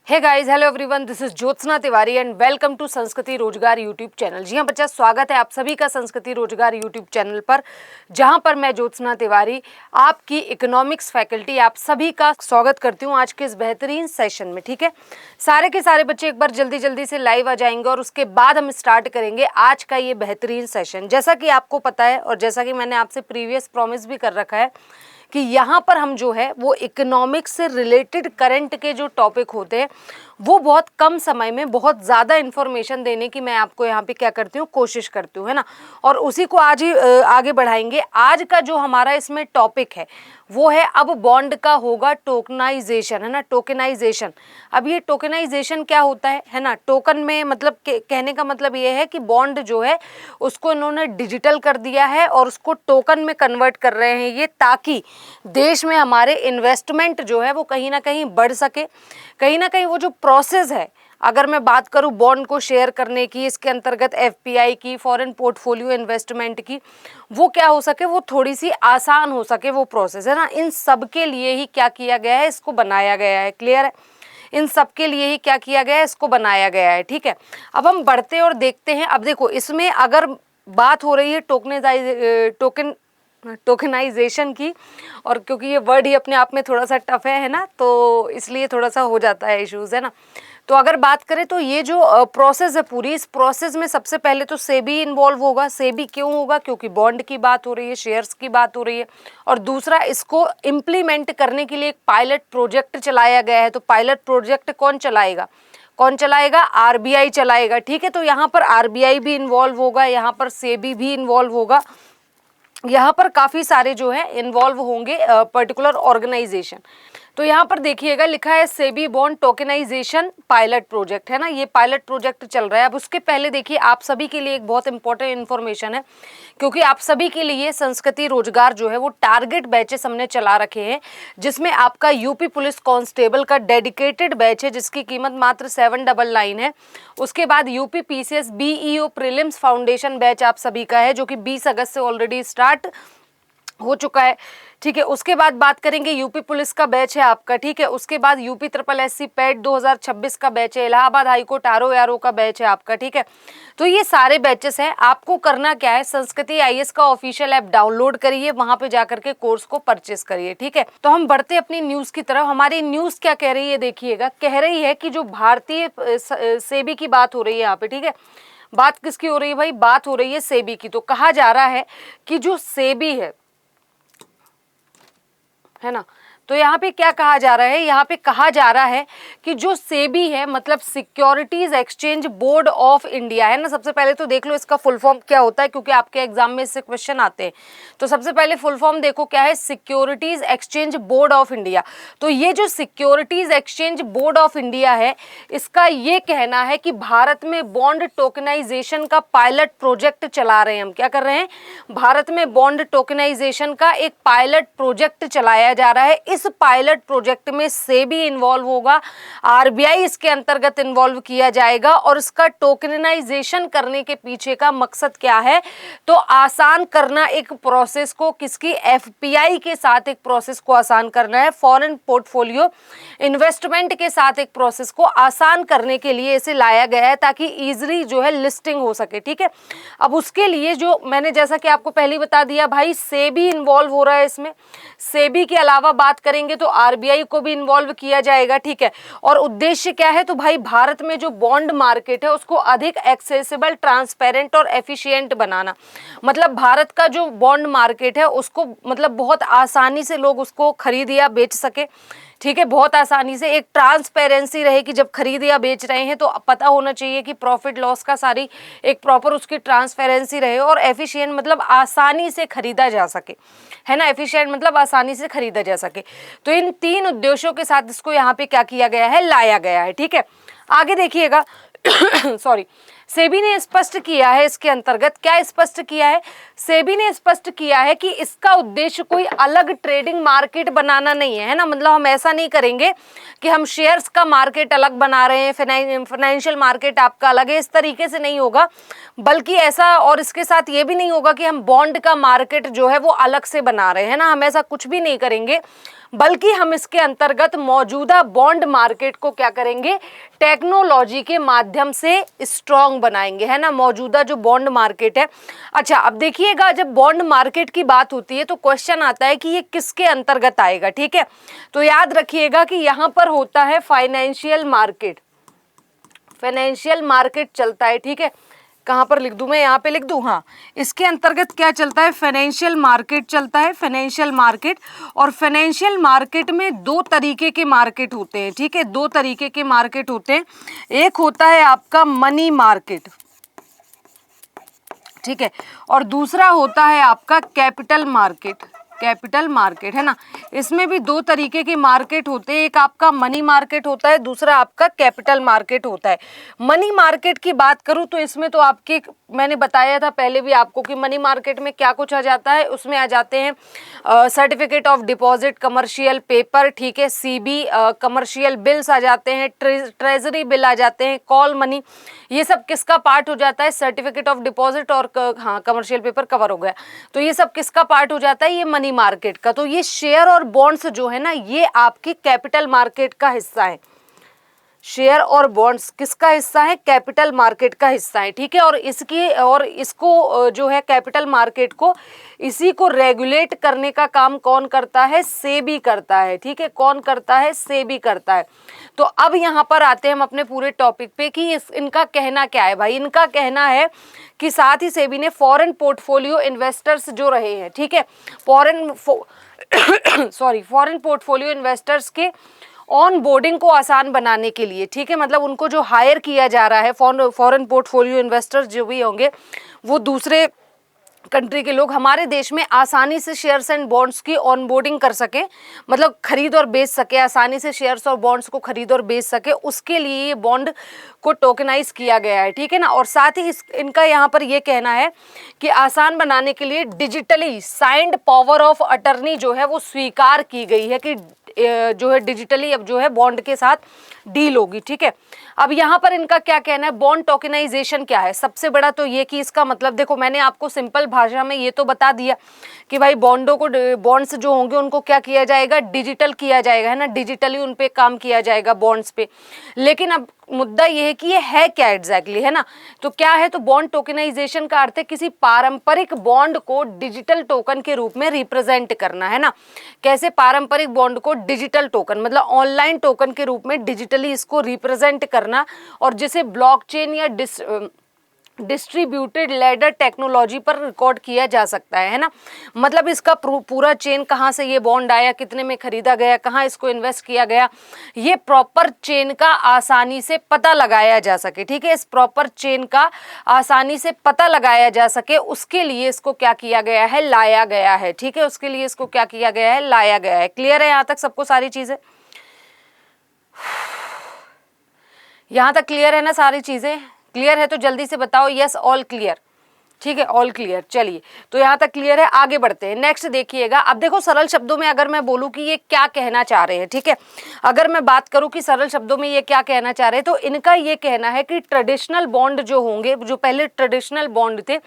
Hey guys, hello everyone, this is Jyotsna Tiwari and welcome to Sanskriti Rozgar YouTube channel. जी हाँ बच्चा, स्वागत है आप सभी का संस्कृति रोजगार यूट्यूब चैनल पर, जहां पर मैं ज्योत्सना तिवारी आपकी इकोनॉमिक्स फैकल्टी आप सभी का स्वागत करती हूं आज के इस बेहतरीन सेशन में। ठीक है, सारे के सारे बच्चे एक बार जल्दी जल्दी से लाइव आ जाएंगे और उसके बाद हम स्टार्ट करेंगे आज का ये बेहतरीन सेशन। जैसा कि आपको पता है और जैसा कि मैंने आपसे प्रीवियस प्रॉमिस भी कर रखा है कि यहाँ पर हम जो है वो इकोनॉमिक्स से रिलेटेड करंट के जो टॉपिक होते हैं वो बहुत कम समय में बहुत ज़्यादा इन्फॉर्मेशन देने की मैं आपको यहाँ पे क्या करती हूँ, कोशिश करती हूँ, है ना। और उसी को आज ही आगे बढ़ाएंगे। आज का जो हमारा इसमें टॉपिक है वो है अब बॉन्ड का होगा टोकनाइजेशन, है ना, टोकनाइजेशन। अब ये टोकनाइजेशन क्या होता है ना। टोकन में मतलब कहने का मतलब ये है कि बॉन्ड जो है उसको इन्होंने डिजिटल कर दिया है और उसको टोकन में कन्वर्ट कर रहे हैं ये, ताकि देश में हमारे इन्वेस्टमेंट जो है वो कहीं ना कहीं बढ़ सके। कहीं ना कहीं वो जो प्रोसेस है, अगर मैं बात करूं बॉन्ड को शेयर करने की, इसके अंतर्गत एफपीआई की, फॉरेन पोर्टफोलियो इन्वेस्टमेंट की, वो क्या हो सके, वो थोड़ी सी आसान हो सके वो प्रोसेस, है ना। इन सब के लिए ही क्या किया गया है, इसको बनाया गया है। क्लियर है, इन सब के लिए ही क्या किया गया है, इसको बनाया गया है। ठीक है, अब हम बढ़ते और देखते हैं। अब देखो, इसमें अगर बात हो रही है टोकनाइजेशन की, और क्योंकि ये वर्ड ही अपने आप में थोड़ा सा टफ है ना, तो इसलिए थोड़ा सा हो जाता है इश्यूज, है ना। तो अगर बात करें तो ये जो प्रोसेस है पूरी, इस प्रोसेस में सबसे पहले तो सेबी इन्वॉल्व होगा। सेबी क्यों होगा? क्योंकि बॉन्ड की बात हो रही है, शेयर्स की बात हो रही है। और दूसरा, इसको इम्प्लीमेंट करने के लिए एक पायलट प्रोजेक्ट चलाया गया है। तो पायलट प्रोजेक्ट कौन चलाएगा? कौन चलाएगा? आरबीआई चलाएगा। ठीक है, तो यहाँ पर आरबीआई भी इन्वॉल्व होगा, यहाँ पर सेबी भी इन्वॉल्व होगा, यहाँ पर काफ़ी सारे जो है इन्वॉल्व होंगे पर्टिकुलर ऑर्गेनाइजेशन। तो यहाँ पर देखिएगा लिखा है SEBI bond tokenisation pilot project, है ना। ये पायलट प्रोजेक्ट चल रहा है। अब उसके पहले देखिए, आप सभी के लिए एक बहुत इंपॉर्टेंट इन्फॉर्मेशन है, क्योंकि आप सभी के लिए संस्कृति रोजगार जो है वो टारगेट बैचेस हमने चला रखे हैं, जिसमें आपका यूपी पुलिस कांस्टेबल का डेडिकेटेड बैच है जिसकी कीमत मात्र 799 है। उसके बाद UP PCS BEO prelims foundation batch आप सभी का है, जो कि 20 अगस्त से ऑलरेडी स्टार्ट हो चुका है। ठीक है, उसके बाद बात करेंगे यूपी पुलिस का बैच है आपका। ठीक है, उसके बाद यूपी ट्रिपल एससी पैट 2026 का बैच है, इलाहाबाद हाईकोर्ट आरओ का बैच है आपका। ठीक है, तो ये सारे बैचेस हैं। आपको करना क्या है, संस्कृति आईएएस का ऑफिशियल ऐप डाउनलोड करिए, वहां पे जाकर के कोर्स को परचेस करिए। ठीक है, तो हम बढ़ते अपनी न्यूज की तरफ। हमारी न्यूज क्या कह रही है, देखिएगा, कह रही है कि जो भारतीय सेबी की बात हो रही है यहाँ पे। ठीक है, बात किसकी हो रही है भाई? बात हो रही है सेबी की। तो कहा जा रहा है कि जो सेबी है ना, तो यहाँ पे क्या कहा जा रहा है, यहाँ पे कहा जा रहा है कि जो सेबी है मतलब securities exchange board of India, है ना। सबसे पहले तो देख लो इसका फुल फॉर्म क्या होता है, क्योंकि आपके एग्जाम में इससे क्वेश्चन आते हैं। तो सबसे पहले फुल फॉर्म देखो क्या है, securities exchange board of India. तो ये जो securities exchange board of India है, इसका ये कहना है कि भारत में बॉन्ड टोकनाइजेशन का पायलट प्रोजेक्ट चला रहे हैं हम। क्या कर रहे हैं? भारत में बॉन्ड टोकनाइजेशन का एक पायलट प्रोजेक्ट चलाया जा रहा है। इस पायलट प्रोजेक्ट में सेबी इन्वॉल्व होगा, आरबीआई इसके अंतर्गत इन्वॉल्व किया जाएगा। और इसका टोकनाइजेशन करने के पीछे का मकसद क्या है? तो आसान करना एक प्रोसेस को, किसकी? एफपीआई के साथ एक प्रोसेस को आसान करना है, फॉरेन पोर्टफोलियो इन्वेस्टमेंट के साथ एक प्रोसेस को आसान करने के लिए इसे लाया गया है, ताकि इजीली जो है लिस्टिंग हो सके। ठीक है, अब उसके लिए जो मैंने जैसा कि आपको पहले बता दिया भाई, सेबी इन्वॉल्व हो रहा है इसमें। सेबी के अलावा बात करेंगे तो आरबीआई को भी इन्वॉल्व किया जाएगा। ठीक है, और उद्देश्य क्या है? तो भाई भारत में जो बॉन्ड मार्केट है उसको अधिक एक्सेसिबल, ट्रांसपेरेंट और एफिशिएंट बनाना। मतलब भारत का जो बॉन्ड मार्केट है उसको मतलब बहुत आसानी से लोग उसको खरीद या बेच सके। ठीक है, बहुत आसानी से एक ट्रांसपेरेंसी रहे कि जब खरीद या बेच रहे हैं तो पता होना चाहिए कि प्रॉफिट लॉस का सारी एक प्रॉपर उसकी ट्रांसपेरेंसी रहे। और एफिशिएंट मतलब आसानी से खरीदा जा सके, है ना। एफिशिएंट मतलब आसानी से खरीदा जा सके। तो इन तीन उद्देश्यों के साथ इसको यहाँ पे क्या किया गया है, लाया गया है। ठीक है, आगे देखिएगा सॉरी, सेबी ने स्पष्ट किया है, इसके अंतर्गत क्या स्पष्ट किया है? सेबी ने स्पष्ट किया है कि इसका उद्देश्य कोई अलग ट्रेडिंग मार्केट बनाना नहीं है, है ना। मतलब हम ऐसा नहीं करेंगे कि हम शेयर्स का मार्केट अलग बना रहे हैं, फाइनेंशियल मार्केट आपका अलग है, इस तरीके से नहीं होगा। बल्कि ऐसा, और इसके साथ ये भी नहीं होगा कि हम बॉन्ड का मार्केट जो है वो अलग से बना रहे हैं ना, हम ऐसा कुछ भी नहीं करेंगे। बल्कि हम इसके अंतर्गत मौजूदा बॉन्ड मार्केट को क्या करेंगे, टेक्नोलॉजी के माध्यम से स्ट्रॉन्ग बनाएंगे, है ना, मौजूदा जो बॉन्ड मार्केट है। अच्छा, अब देखिएगा, जब बॉन्ड मार्केट की बात होती है तो क्वेश्चन आता है कि ये किसके अंतर्गत आएगा, ठीक है। तो याद रखिएगा कि यहाँ पर होता है फाइनेंशियल मार्केट, फाइनेंशियल मार्केट चलता है, ठीक है। कहाँ पर लिख दूं मैं, यहाँ पे लिख दूं, हाँ, इसके अंतर्गत क्या चलता है, फाइनेंशियल मार्केट चलता है, फाइनेंशियल मार्केट। और फाइनेंशियल मार्केट में दो तरीके के मार्केट होते हैं, ठीक है, दो तरीके के मार्केट होते हैं। एक होता है आपका मनी मार्केट, ठीक है, और दूसरा होता है आपका कैपिटल मार्केट, कैपिटल मार्केट, है ना। इसमें भी दो तरीके के मार्केट होते हैं, एक आपका मनी मार्केट होता है, दूसरा आपका कैपिटल मार्केट होता है। मनी मार्केट की बात करूं तो इसमें तो आपके, मैंने बताया था पहले भी आपको कि मनी मार्केट में क्या कुछ आ जाता है, उसमें आ जाते हैं certificate of deposit, commercial paper, ठीक है, सीबी, कमर्शियल बिल्स आ जाते हैं, ट्रेजरी बिल आ जाते हैं, कॉल मनी, ये सब किसका पार्ट हो जाता है, सर्टिफिकेट ऑफ डिपॉजिट और हाँ कमर्शियल पेपर कवर हो गया, तो ये सब किसका पार्ट हो जाता है, ये मनी मार्केट का। तो ये शेयर और बॉन्ड्स जो है ना, ये आपकी कैपिटल मार्केट का हिस्सा है। शेयर और बॉन्ड्स किसका हिस्सा है, कैपिटल मार्केट का हिस्सा है, ठीक है। और इसको जो है कैपिटल मार्केट को, इसी को रेगुलेट करने का काम कौन करता है, सेबी करता है, ठीक है, कौन करता है, सेबी करता है। तो अब यहाँ पर आते हैं हम अपने पूरे टॉपिक पे कि इनका कहना क्या है भाई। इनका कहना है कि साथ ही सेबी ने फॉरेन पोर्टफोलियो इन्वेस्टर्स जो रहे हैं, ठीक है, फॉरेन पोर्टफोलियो इन्वेस्टर्स के ऑन बोर्डिंग को आसान बनाने के लिए, ठीक है, मतलब उनको जो हायर किया जा रहा है, फॉरेन पोर्टफोलियो इन्वेस्टर्स जो भी होंगे वो दूसरे कंट्री के लोग हमारे देश में आसानी से शेयर्स एंड बॉन्ड्स की ऑनबोर्डिंग कर सके, मतलब खरीद और बेच सके, आसानी से शेयर्स और बॉन्ड्स को खरीद और बेच सके, उसके लिए ये बॉन्ड को टोकनाइज किया गया है, ठीक है ना। और साथ ही इनका यहाँ पर ये कहना है कि आसान बनाने के लिए digitally signed power of attorney जो है वो स्वीकार की गई है कि जो है डिजिटली अब जो है बॉन्ड के साथ डील होगी, ठीक है। अब यहाँ पर इनका क्या कहना है, बॉन्ड टोकनाइजेशन क्या है। सबसे बड़ा तो ये कि इसका मतलब देखो, मैंने आपको सिंपल भाषा में ये तो बता दिया कि भाई बॉन्ड्स जो होंगे उनको क्या किया जाएगा, डिजिटल किया जाएगा, है ना, डिजिटली उन पे काम किया जाएगा बॉन्ड्स पे। लेकिन अब मुद्दा ये है कि ये है क्या एग्जैक्टली, है ना। तो क्या है, तो बॉन्ड टोकनाइजेशन का अर्थ है किसी पारंपरिक बॉन्ड को डिजिटल टोकन के रूप में रिप्रेजेंट करना, है ना। कैसे, पारंपरिक बॉन्ड को डिजिटल टोकन मतलब ऑनलाइन टोकन के रूप में डिजिटली इसको रिप्रेजेंट करना, और जिसे ब्लॉकचेन या डिस्ट्रीब्यूटेड लेडर टेक्नोलॉजी पर रिकॉर्ड किया जा सकता है ना। मतलब इसका पूरा चेन, कहाँ से ये बॉन्ड आया, कितने में खरीदा गया, कहाँ इसको इन्वेस्ट किया गया, ये प्रॉपर चेन का आसानी से पता लगाया जा सके, ठीक है। इस प्रॉपर चेन का आसानी से पता लगाया जा सके, उसके लिए इसको क्या किया गया है, लाया गया है, ठीक है, उसके लिए इसको क्या किया गया है, लाया गया है। क्लियर है यहाँ तक सबको सारी चीजें, यहाँ तक क्लियर है ना, सारी चीजें क्लियर है तो जल्दी से बताओ यस, ऑल क्लियर, ठीक है, ऑल क्लियर। चलिए, तो यहाँ तक क्लियर है, आगे बढ़ते हैं। नेक्स्ट देखिएगा, अब देखो सरल शब्दों में अगर मैं बोलूँ कि ये क्या कहना चाह रहे हैं, ठीक है, अगर मैं बात करूँ कि सरल शब्दों में ये क्या कहना चाह रहे हैं, तो इनका ये कहना है कि ट्रेडिशनल बॉन्ड जो होंगे, जो पहले ट्रेडिशनल बॉन्ड थे,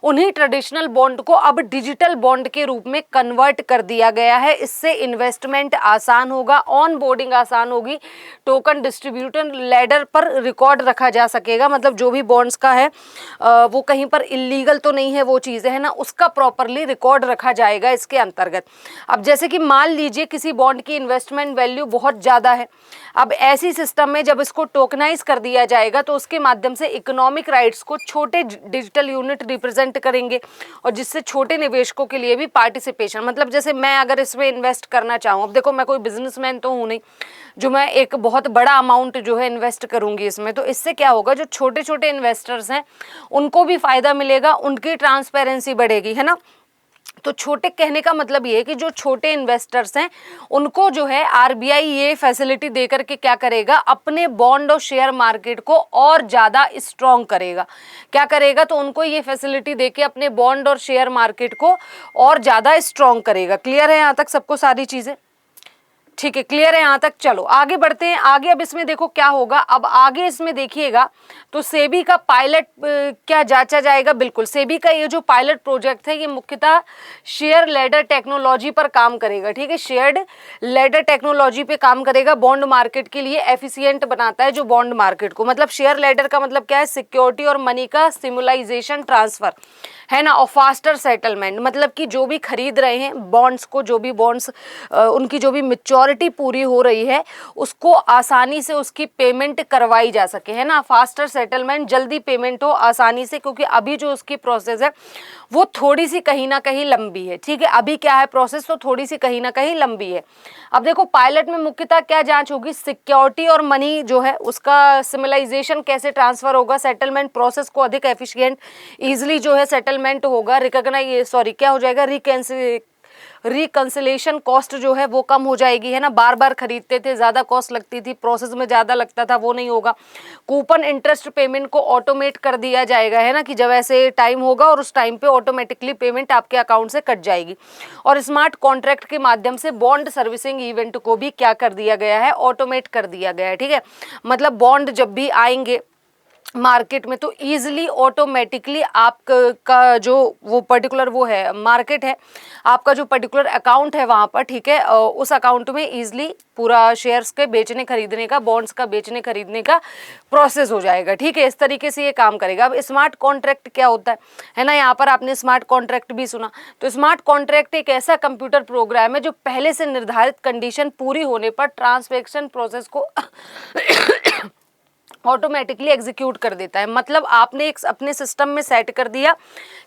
उन्हीं ट्रेडिशनल बॉन्ड को अब डिजिटल बॉन्ड के रूप में कन्वर्ट कर दिया गया है। इससे इन्वेस्टमेंट आसान होगा, ऑन बोर्डिंग आसान होगी, टोकन डिस्ट्रीब्यूटर लेडर पर रिकॉर्ड रखा जा सकेगा, मतलब जो भी बॉन्ड्स का है वो कहीं पर इलीगल तो नहीं है वो चीज़ें, है ना, उसका प्रॉपरली रिकॉर्ड रखा जाएगा इसके अंतर्गत। अब जैसे कि मान लीजिए किसी बॉन्ड की इन्वेस्टमेंट वैल्यू बहुत ज़्यादा है, अब ऐसी सिस्टम में जब इसको टोकनाइज कर दिया जाएगा तो उसके माध्यम से इकोनॉमिक राइट्स को छोटे डिजिटल यूनिट रिप्रेजेंट करेंगे, और जिससे छोटे निवेशकों के लिए भी पार्टिसिपेशन, मतलब जैसे मैं अगर इसमें इन्वेस्ट करना चाहूँ, अब देखो मैं कोई बिजनेसमैन तो हूँ नहीं जो मैं एक बहुत बड़ा अमाउंट जो है इन्वेस्ट करूँगी इसमें, तो इससे क्या होगा, जो छोटे छोटे इन्वेस्टर्स हैं उनको भी फायदा मिलेगा, उनकी ट्रांसपेरेंसी बढ़ेगी, है ना। तो छोटे कहने का मतलब ये है कि जो छोटे इन्वेस्टर्स हैं उनको जो है आरबीआई ये फैसिलिटी देकर के क्या करेगा, अपने बॉन्ड और शेयर मार्केट को और ज़्यादा स्ट्रॉन्ग करेगा। क्या करेगा, तो उनको ये फैसिलिटी देके अपने बॉन्ड और शेयर मार्केट को और ज़्यादा स्ट्रॉन्ग करेगा। क्लियर है यहाँ तक सबको सारी चीज़ें, ठीक है, क्लियर है यहाँ तक। चलो आगे बढ़ते हैं। आगे अब इसमें देखो क्या होगा। अब आगे इसमें देखिएगा तो सेबी का पायलट क्या जांचा जाएगा। बिल्कुल, सेबी का ये जो पायलट प्रोजेक्ट है ये मुख्यतः शेयर लेडर टेक्नोलॉजी पर काम करेगा। ठीक है, शेयर्ड लेडर टेक्नोलॉजी पे काम करेगा। बॉन्ड मार्केट के लिए एफिशिएंट बनाता है जो बॉन्ड मार्केट को। मतलब शेयर लेडर का मतलब क्या है, सिक्योरिटी और मनी का सिमुलाइजेशन ट्रांसफर है ना, और फास्टर सेटलमेंट। मतलब कि जो भी खरीद रहे हैं बॉन्ड्स को, जो भी बॉन्ड्स उनकी जो भी मैच्योरिटी पूरी हो रही है उसको आसानी से उसकी पेमेंट करवाई जा सके, है ना। फास्टर सेटलमेंट, जल्दी पेमेंट हो आसानी से, क्योंकि अभी जो उसकी प्रोसेस है वो थोड़ी सी कहीं ना कहीं लंबी है। ठीक है, अभी क्या है प्रोसेस, तो थोड़ी सी कहीं ना कहीं लंबी है। अब देखो पायलट में मुख्यतः क्या जांच होगी, सिक्योरिटी और मनी जो है उसका सिमिलाइजेशन कैसे ट्रांसफर होगा, सेटलमेंट प्रोसेस को अधिक एफिशिएंट इजीली जो है सेटलमेंट होगा, क्या हो जाएगा, रिकंसिलेशन कॉस्ट जो है वो कम हो जाएगी, है ना। बार बार खरीदते थे, ज़्यादा कॉस्ट लगती थी, प्रोसेस में ज़्यादा लगता था, वो नहीं होगा। कूपन इंटरेस्ट पेमेंट को ऑटोमेट कर दिया जाएगा, है ना, कि जब ऐसे टाइम होगा और उस टाइम पे ऑटोमेटिकली पेमेंट आपके अकाउंट से कट जाएगी। और स्मार्ट कॉन्ट्रैक्ट के माध्यम से बॉन्ड सर्विसिंग इवेंट को भी क्या कर दिया गया है, ऑटोमेट कर दिया गया है। ठीक है, मतलब बॉन्ड जब भी आएंगे मार्केट में तो इजीली ऑटोमेटिकली आपका जो वो पर्टिकुलर वो है मार्केट है, आपका जो पर्टिकुलर अकाउंट है वहाँ पर, ठीक है, उस अकाउंट में इजीली पूरा शेयर्स के बेचने खरीदने का, बॉन्ड्स का बेचने खरीदने का प्रोसेस हो जाएगा। ठीक है, इस तरीके से ये काम करेगा। अब स्मार्ट कॉन्ट्रैक्ट क्या होता है ना, यहाँ पर आपने स्मार्ट कॉन्ट्रैक्ट भी सुना। तो स्मार्ट कॉन्ट्रैक्ट एक ऐसा कंप्यूटर प्रोग्राम है जो पहले से निर्धारित कंडीशन पूरी होने पर ट्रांसैक्शन प्रोसेस को ऑटोमेटिकली एग्जीक्यूट कर देता है। मतलब आपने एक अपने सिस्टम में सेट कर दिया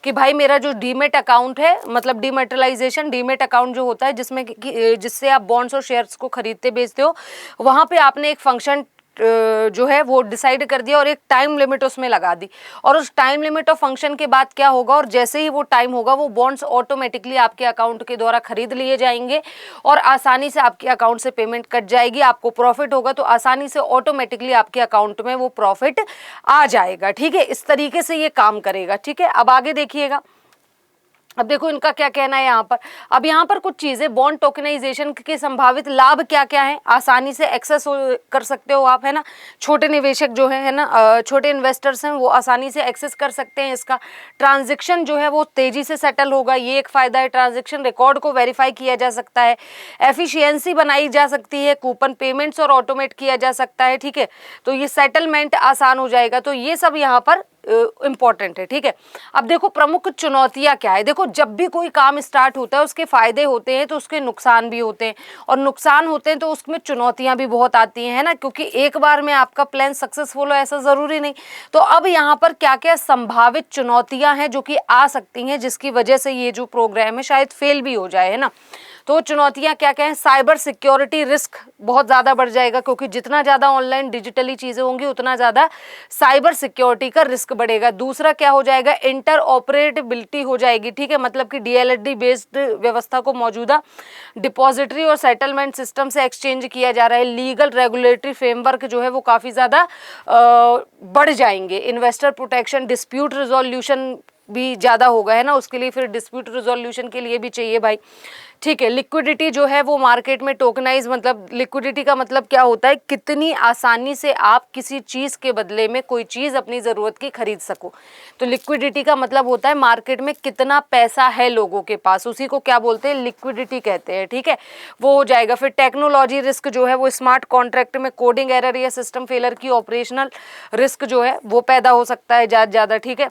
कि भाई मेरा जो डीमेट अकाउंट है, मतलब डीमेटलाइजेशन, डीमेट अकाउंट जो होता है जिसमें जिससे आप बॉन्ड्स और शेयर्स को खरीदते बेचते हो, वहाँ पे आपने एक फंक्शन जो है वो डिसाइड कर दिया और एक टाइम लिमिट उसमें लगा दी। और उस टाइम लिमिट ऑफ फंक्शन के बाद क्या होगा, और जैसे ही वो टाइम होगा वो बॉन्ड्स ऑटोमेटिकली आपके अकाउंट के द्वारा खरीद लिए जाएंगे और आसानी से आपके अकाउंट से पेमेंट कट जाएगी। आपको प्रॉफिट होगा तो आसानी से ऑटोमेटिकली आपके अकाउंट में वो प्रॉफिट आ जाएगा। ठीक है, इस तरीके से ये काम करेगा। ठीक है, अब आगे देखिएगा। अब देखो इनका क्या कहना है यहाँ पर। अब यहाँ पर कुछ चीज़ें, बॉन्ड टोकनाइजेशन के संभावित लाभ क्या क्या है, आसानी से एक्सेस कर सकते हो आप, है ना। छोटे निवेशक जो है ना, छोटे इन्वेस्टर्स हैं वो आसानी से एक्सेस कर सकते हैं इसका। ट्रांजैक्शन जो है वो तेज़ी से सेटल होगा, ये एक फ़ायदा है। ट्रांजैक्शन रिकॉर्ड को वेरीफाई किया जा सकता है, एफिशिएंसी बनाई जा सकती है, कूपन पेमेंट्स और ऑटोमेट किया जा सकता है। ठीक है, तो ये सेटलमेंट आसान हो जाएगा। तो ये सब यहाँ पर इम्पॉर्टेंट है। ठीक है, अब देखो प्रमुख चुनौतियां क्या है। देखो जब भी कोई काम स्टार्ट होता है उसके फायदे होते हैं तो उसके नुकसान भी होते हैं, और नुकसान होते हैं तो उसमें चुनौतियां भी बहुत आती हैं, है ना, क्योंकि एक बार में आपका प्लान सक्सेसफुल हो ऐसा ज़रूरी नहीं। तो अब यहाँ पर क्या क्या संभावित चुनौतियां हैं जो कि आ सकती हैं, जिसकी वजह से ये जो प्रोग्राम है शायद फेल भी हो जाए, है ना। तो चुनौतियां क्या क्या हैं, साइबर सिक्योरिटी रिस्क बहुत ज़्यादा बढ़ जाएगा, क्योंकि जितना ज़्यादा ऑनलाइन डिजिटली चीज़ें होंगी उतना ज़्यादा साइबर सिक्योरिटी का रिस्क बढ़ेगा। दूसरा क्या हो जाएगा, इंटर ऑपरेटेबिलिटी हो जाएगी। ठीक है, मतलब कि DLSD बेस्ड व्यवस्था को मौजूदा डिपॉजिटरी और सेटलमेंट सिस्टम से एक्सचेंज किया जा रहा है। लीगल रेगुलेटरी फ्रेमवर्क जो है वो काफ़ी ज़्यादा बढ़ जाएंगे। इन्वेस्टर प्रोटेक्शन, डिस्प्यूट रिजोल्यूशन भी ज़्यादा होगा, है ना, उसके लिए फिर डिस्प्यूट रिजोल्यूशन के लिए भी चाहिए भाई। ठीक है, लिक्विडिटी जो है वो मार्केट में टोकनाइज, मतलब लिक्विडिटी का मतलब क्या होता है, कितनी आसानी से आप किसी चीज़ के बदले में कोई चीज़ अपनी ज़रूरत की खरीद सको। तो लिक्विडिटी का मतलब होता है मार्केट में कितना पैसा है लोगों के पास, उसी को क्या बोलते हैं, लिक्विडिटी कहते हैं। ठीक है, वो हो जाएगा। फिर टेक्नोलॉजी रिस्क जो है वो स्मार्ट कॉन्ट्रैक्ट में कोडिंग एरर या सिस्टम फेलर की ऑपरेशनल रिस्क जो है वो पैदा हो सकता है ज़्यादा। ठीक है,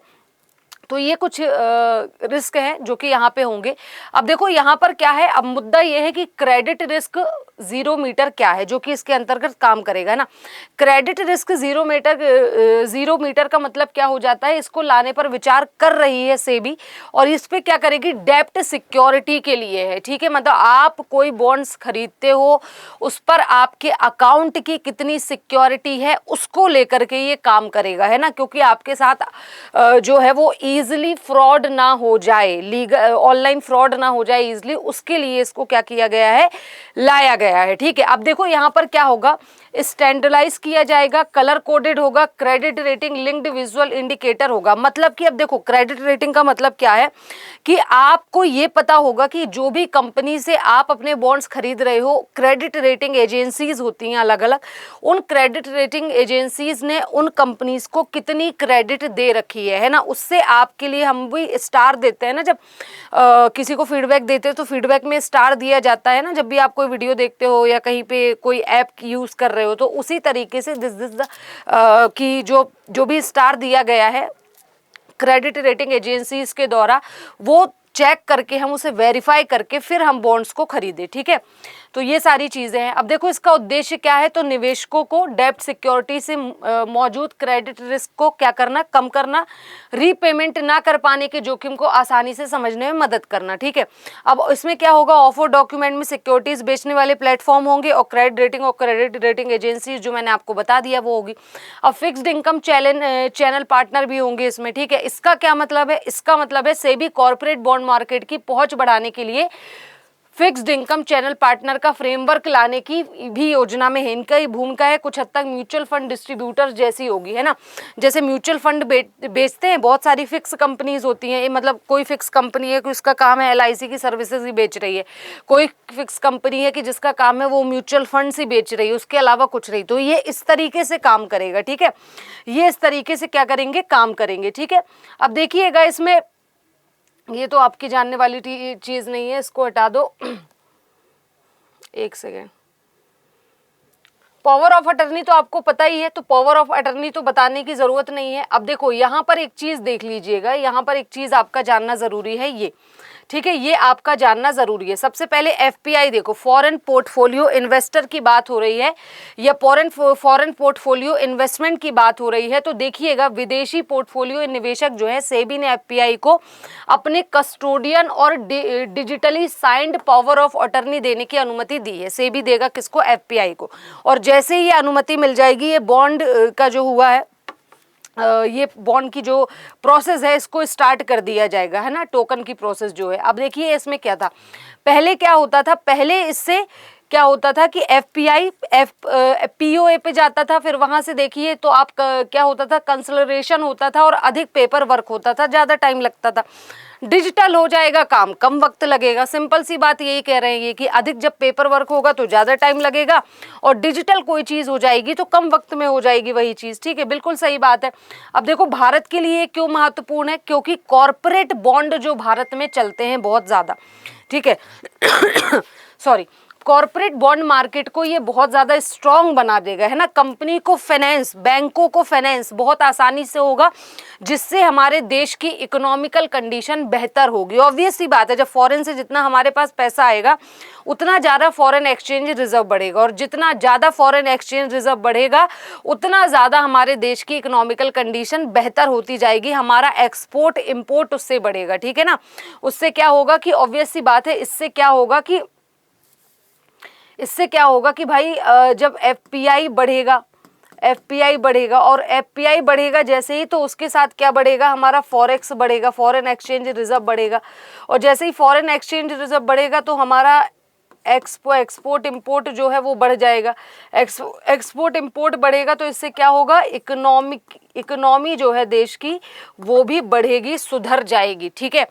तो ये कुछ रिस्क हैं जो कि यहाँ पे होंगे। अब देखो यहाँ पर क्या है, अब मुद्दा ये है कि क्रेडिट रिस्क जीरो मीटर क्या है जो कि इसके अंतर्गत काम करेगा ना। क्रेडिट रिस्क जीरो मीटर का मतलब क्या हो जाता है, इसको लाने पर विचार कर रही है सेबी, और इस पे क्या करेगी, डेप्ट सिक्योरिटी के लिए है। ठीक है, मतलब आप कोई बॉन्ड्स खरीदते हो उस पर आपके अकाउंट की कितनी सिक्योरिटी है उसको लेकर के ये काम करेगा, है ना, क्योंकि आपके साथ जो है वो इजीली फ्रॉड ना हो जाए, लीगल ऑनलाइन फ्रॉड ना हो जाए इजीली, उसके लिए इसको क्या किया गया है, लाया गया है। ठीक है, अब देखो यहाँ पर क्या होगा, स्टैंडर्डाइज किया जाएगा, कलर कोडेड होगा, credit rating linked visual indicator होगा। मतलब कि अब देखो क्रेडिट रेटिंग का मतलब क्या है कि आपको ये पता होगा कि जो भी कंपनी से आप अपने बॉन्ड्स खरीद रहे हो, क्रेडिट रेटिंग एजेंसीज होती हैं अलग अलग, उन क्रेडिट रेटिंग एजेंसीज ने उन कंपनीज को कितनी क्रेडिट दे रखी है ना। उससे आपके लिए हम भी स्टार देते हैं ना, जब किसी को फीडबैक देते हैं तो फीडबैक में स्टार दिया जाता है ना, जब भी आप कोई वीडियो देखते हो या कहीं पे कोई ऐप यूज कर रहे हो, तो उसी तरीके से दिस की जो भी स्टार दिया गया है क्रेडिट रेटिंग एजेंसीज के द्वारा, वो चेक करके हम उसे वेरीफाई करके फिर हम बॉन्ड्स को खरीदें। ठीक है, तो ये सारी चीज़ें हैं। अब देखो इसका उद्देश्य क्या है, तो निवेशकों को डेब्ट सिक्योरिटी से मौजूद क्रेडिट रिस्क को क्या करना, कम करना, रीपेमेंट ना कर पाने के जोखिम को आसानी से समझने में मदद करना। ठीक है, अब इसमें क्या होगा, ऑफर डॉक्यूमेंट में सिक्योरिटीज बेचने वाले प्लेटफॉर्म होंगे और क्रेडिट रेटिंग एजेंसी जो मैंने आपको बता दिया वो होगी। अब फिक्स्ड इनकम चैनल पार्टनर भी होंगे इसमें। ठीक है, इसका क्या मतलब है, इसका मतलब है सेबी कॉर्पोरेट बॉन्ड मार्केट की पहुंच बढ़ाने के लिए फिक्स्ड इनकम चैनल पार्टनर का फ्रेमवर्क लाने की भी योजना में है। इनका ही भूमिका है कुछ हद तक म्यूचुअल फंड डिस्ट्रीब्यूटर जैसी होगी, है ना। जैसे म्यूचुअल फंड बेचते हैं, बहुत सारी फिक्स कंपनीज होती हैं, मतलब कोई फिक्स कंपनी है कि उसका काम है LIC की सर्विसेज ही बेच रही है, कोई फिक्स कंपनी है कि जिसका काम है वो म्यूचुअल फंड्स ही बेच रही है, उसके अलावा कुछ नहीं। तो ये इस तरीके से काम करेगा। ठीक है, ये इस तरीके से क्या करेंगे, काम करेंगे। ठीक है, अब देखिएगा इसमें, ये तो आपकी जानने वाली चीज नहीं है, इसको हटा दो। एक सेकेंड, पावर ऑफ अटर्नी तो आपको पता ही है, तो पावर ऑफ अटर्नी तो बताने की जरूरत नहीं है। अब देखो यहाँ पर एक चीज देख लीजिएगा, यहाँ पर एक चीज आपका जानना जरूरी है ये। ठीक है, ये आपका जानना जरूरी है। सबसे पहले FPI देखो, फॉरेन पोर्टफोलियो इन्वेस्टर की बात हो रही है या फॉरेन पोर्टफोलियो इन्वेस्टमेंट की बात हो रही है, तो देखिएगा विदेशी पोर्टफोलियो निवेशक जो है, सेबी ने FPI को अपने कस्टोडियन और digitally signed power of attorney देने की अनुमति दी है। सेबी देगा किसको, FPI को। और जैसे ही ये अनुमति मिल जाएगी, ये बॉन्ड का जो हुआ है, ये बॉन्ड की जो प्रोसेस है इसको स्टार्ट कर दिया जाएगा, है ना, टोकन की प्रोसेस जो है। अब देखिए इसमें क्या था, पहले क्या होता था, पहले इससे क्या होता था कि FPI POA पे जाता था, फिर वहां से देखिए तो आप क्या होता था, कंसलरेशन होता था और अधिक पेपर वर्क होता था, ज़्यादा टाइम लगता था। डिजिटल हो जाएगा काम, कम वक्त लगेगा। सिंपल सी बात यही कह रहे हैं कि अधिक जब पेपर वर्क होगा तो ज़्यादा टाइम लगेगा, और डिजिटल कोई चीज़ हो जाएगी तो कम वक्त में हो जाएगी वही चीज़। ठीक है, बिल्कुल सही बात है। अब देखो भारत के लिए क्यों महत्वपूर्ण है, क्योंकि कॉरपोरेट बॉन्ड जो भारत में चलते हैं बहुत ज़्यादा, ठीक है सॉरी, कॉर्पोरेट बॉन्ड मार्केट को ये बहुत ज़्यादा स्ट्रॉन्ग बना देगा, है ना। कंपनी को फाइनेंस, बैंकों को फाइनेंस बहुत आसानी से होगा, जिससे हमारे देश की इकोनॉमिकल कंडीशन बेहतर होगी। ऑब्वियस सी बात है, जब फॉरेन से जितना हमारे पास पैसा आएगा उतना ज़्यादा फॉरेन एक्सचेंज रिजर्व बढ़ेगा, और जितना ज़्यादा फॉरेन एक्सचेंज रिजर्व बढ़ेगा उतना ज़्यादा हमारे देश की इकोनॉमिकल कंडीशन बेहतर होती जाएगी, हमारा एक्सपोर्ट इम्पोर्ट उससे बढ़ेगा। ठीक है ना, उससे क्या होगा कि ऑब्वियस सी बात है, इससे क्या होगा कि भाई जब FPI बढ़ेगा और FPI बढ़ेगा जैसे ही, तो उसके साथ क्या बढ़ेगा, हमारा फॉरेक्स बढ़ेगा, फॉरेन एक्सचेंज रिजर्व बढ़ेगा, और जैसे ही फॉरेन एक्सचेंज रिजर्व बढ़ेगा तो हमारा एक्सपोर्ट इंपोर्ट जो है वो बढ़ जाएगा। एक्सपोर्ट इंपोर्ट बढ़ेगा तो इससे क्या होगा, इकोनॉमी जो है देश की वो भी बढ़ेगी, सुधर जाएगी। ठीक है,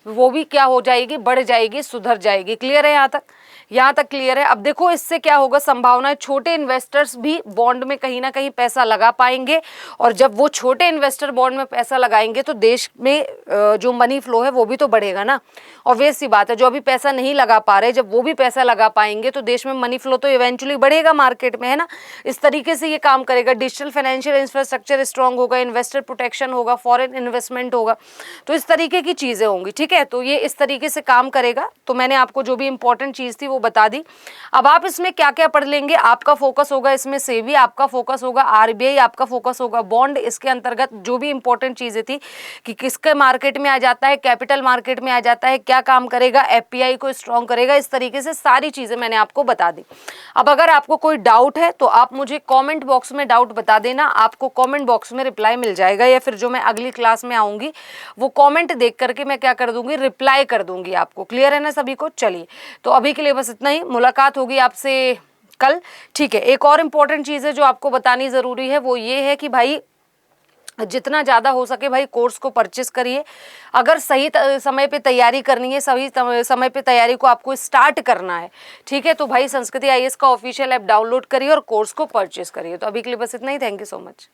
वो भी क्या हो जाएगी, बढ़ जाएगी, सुधर जाएगी। क्लियर है यहाँ तक? यहाँ तक क्लियर है। अब देखो इससे क्या होगा, संभावना है छोटे इन्वेस्टर्स भी बॉन्ड में कहीं ना कहीं पैसा लगा पाएंगे, और जब वो छोटे इन्वेस्टर बॉन्ड में पैसा लगाएंगे तो देश में जो मनी फ्लो है वो भी तो बढ़ेगा ना। ऑब्वियस सी बात है, जो अभी पैसा नहीं लगा पा रहे, जब वो भी पैसा लगा पाएंगे तो देश में मनी फ्लो तो इवेंचुअली बढ़ेगा मार्केट में, है ना। इस तरीके से ये काम करेगा। डिजिटल फाइनेंशियल इंफ्रास्ट्रक्चर स्ट्रांग होगा, इन्वेस्टर प्रोटेक्शन होगा, फॉरेन इन्वेस्टमेंट होगा, तो इस तरीके की चीज़ें होंगी। ठीक है, तो ये इस तरीके से काम करेगा। तो मैंने आपको जो भी इंपॉर्टेंट चीज़ थी वो बता दी। अब आप इसमें क्या क्या पढ़ लेंगे, आपका फोकस होगा इसमें सेबी, आपका फोकस होगा RBI, आपका फोकस होगा बॉन्ड। इसके अंतर्गत जो भी इंपॉर्टेंट चीज़ें थी कि किसके मार्केट में आ जाता है, कैपिटल मार्केट में आ जाता है, क्या काम करेगा, FPI को स्ट्रॉन्ग करेगा, इस तरीके से सारी चीज़ें मैंने आपको बता दी। अब अगर आपको कोई डाउट है तो आप मुझे कॉमेंट बॉक्स में डाउट बता देना, आपको कॉमेंट बॉक्स में रिप्लाई मिल जाएगा, या फिर जो मैं अगली क्लास में आऊँगी वो कॉमेंट देख करके मैं क्या कर दूँगी, रिप्लाई कर दूँगी आपको। क्लियर है ना सभी को? चलिए, तो अभी के लिए बस इतना ही। मुलाकात होगी आपसे कल, ठीक है। एक और इम्पॉर्टेंट चीज़ है जो आपको बतानी ज़रूरी है, वो ये है कि भाई जितना ज़्यादा हो सके भाई कोर्स को परचेस करिए। अगर सही समय पे तैयारी करनी है, सही समय पे तैयारी को आपको स्टार्ट करना है, ठीक है, तो भाई संस्कृति IAS का ऑफिशियल ऐप डाउनलोड करिए और कोर्स को परचेस करिए। तो अभी के लिए बस इतना ही। Thank you so much.